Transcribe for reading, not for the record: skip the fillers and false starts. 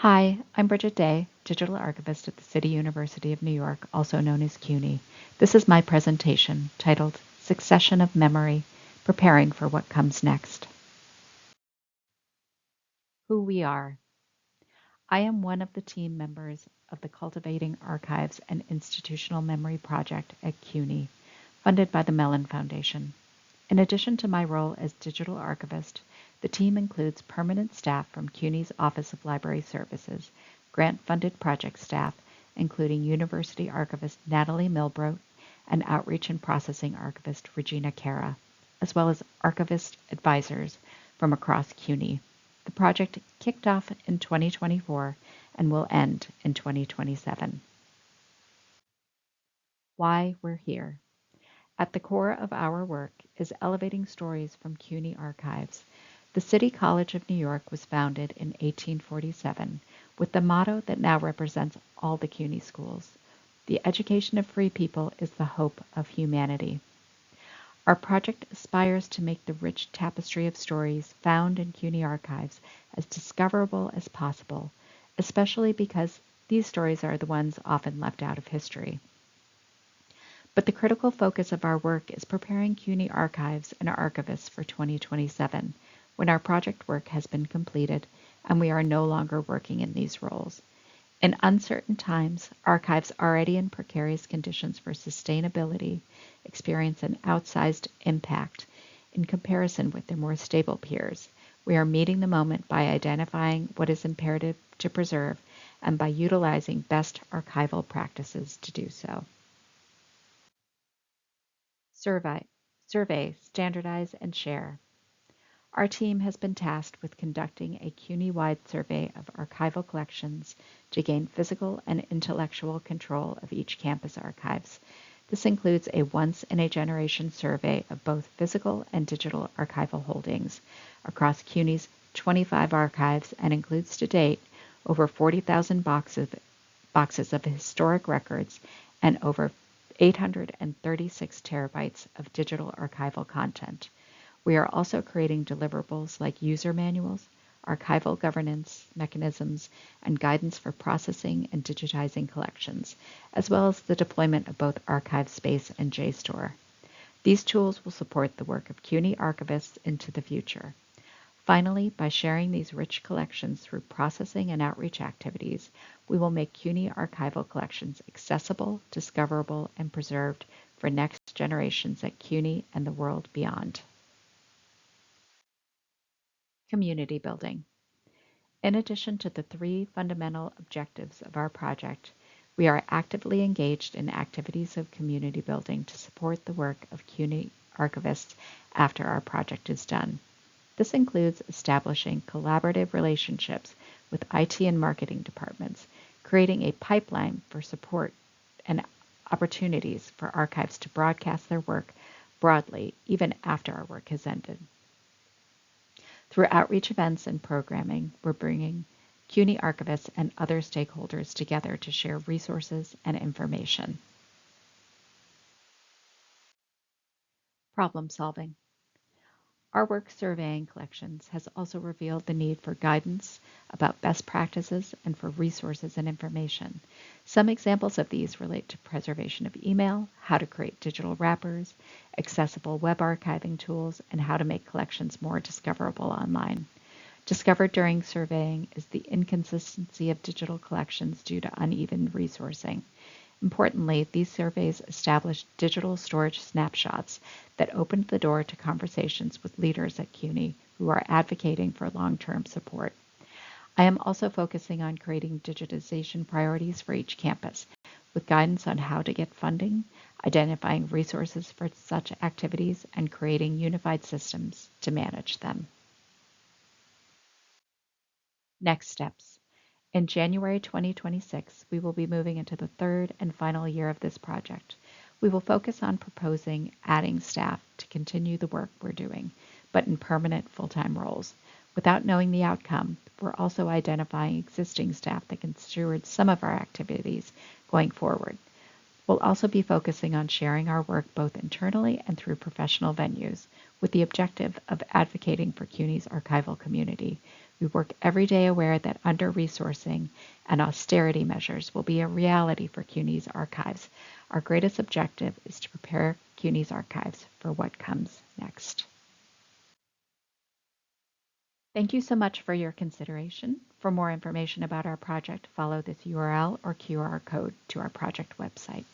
Hi, I'm Bridget Day, Digital Archivist at the City University of New York, also known as CUNY. This is my presentation titled Succession of Memory, Preparing for What Comes Next. Who we are. I am one of the team members of the Cultivating Archives and Institutional Memory Project at CUNY, funded by the Mellon Foundation. In addition to my role as digital archivist, the team includes permanent staff from CUNY's Office of Library Services, grant-funded project staff, including University Archivist Natalie Milbrodt and Outreach and Processing Archivist Regina Cara, as well as archivist advisors from across CUNY. The project kicked off in 2024 and will end in 2027. Why we're here. At the core of our work is elevating stories from CUNY archives. The City College of New York was founded in 1847 with the motto that now represents all the CUNY schools. The education of free people is the hope of humanity. Our project aspires to make the rich tapestry of stories found in CUNY archives as discoverable as possible, especially because these stories are the ones often left out of history. But the critical focus of our work is preparing CUNY archives and archivists for 2027, when our project work has been completed and we are no longer working in these roles. In uncertain times, archives already in precarious conditions for sustainability experience an outsized impact in comparison with their more stable peers. We are meeting the moment by identifying what is imperative to preserve and by utilizing best archival practices to do so. Survey, standardize, and share. Our team has been tasked with conducting a CUNY-wide survey of archival collections to gain physical and intellectual control of each campus archives. This includes a once-in-a-generation survey of both physical and digital archival holdings across CUNY's 25 archives and includes to date over 40,000 boxes of historic records and over 836 terabytes of digital archival content. We are also creating deliverables like user manuals, archival governance mechanisms, and guidance for processing and digitizing collections, as well as the deployment of both ArchivesSpace and JSTOR. These tools will support the work of CUNY archivists into the future. Finally, by sharing these rich collections through processing and outreach activities, we will make CUNY archival collections accessible, discoverable, and preserved for next generations at CUNY and the world beyond. Community building. In addition to the three fundamental objectives of our project, we are actively engaged in activities of community building to support the work of CUNY archivists after our project is done. This includes establishing collaborative relationships with IT and marketing departments, creating a pipeline for support and opportunities for archives to broadcast their work broadly even after our work has ended. Through outreach events and programming, we're bringing CUNY archivists and other stakeholders together to share resources and information. Problem solving. Our work surveying collections has also revealed the need for guidance about best practices and for resources and information. Some examples of these relate to preservation of email, how to create digital wrappers, accessible web archiving tools, and how to make collections more discoverable online. Discovered during surveying is the inconsistency of digital collections due to uneven resourcing. Importantly, these surveys established digital storage snapshots that opened the door to conversations with leaders at CUNY who are advocating for long-term support. I am also focusing on creating digitization priorities for each campus, with guidance on how to get funding, identifying resources for such activities, and creating unified systems to manage them. Next steps. In January 2026, we will be moving into the third and final year of this project. We will focus on proposing adding staff to continue the work we're doing, but in permanent full-time roles. Without knowing the outcome, we're also identifying existing staff that can steward some of our activities going forward. We'll also be focusing on sharing our work both internally and through professional venues, with the objective of advocating for CUNY's archival community. We work every day aware that under-resourcing and austerity measures will be a reality for CUNY's archives. Our greatest objective is to prepare CUNY's archives for what comes next. Thank you so much for your consideration. For more information about our project, follow this URL or QR code to our project website.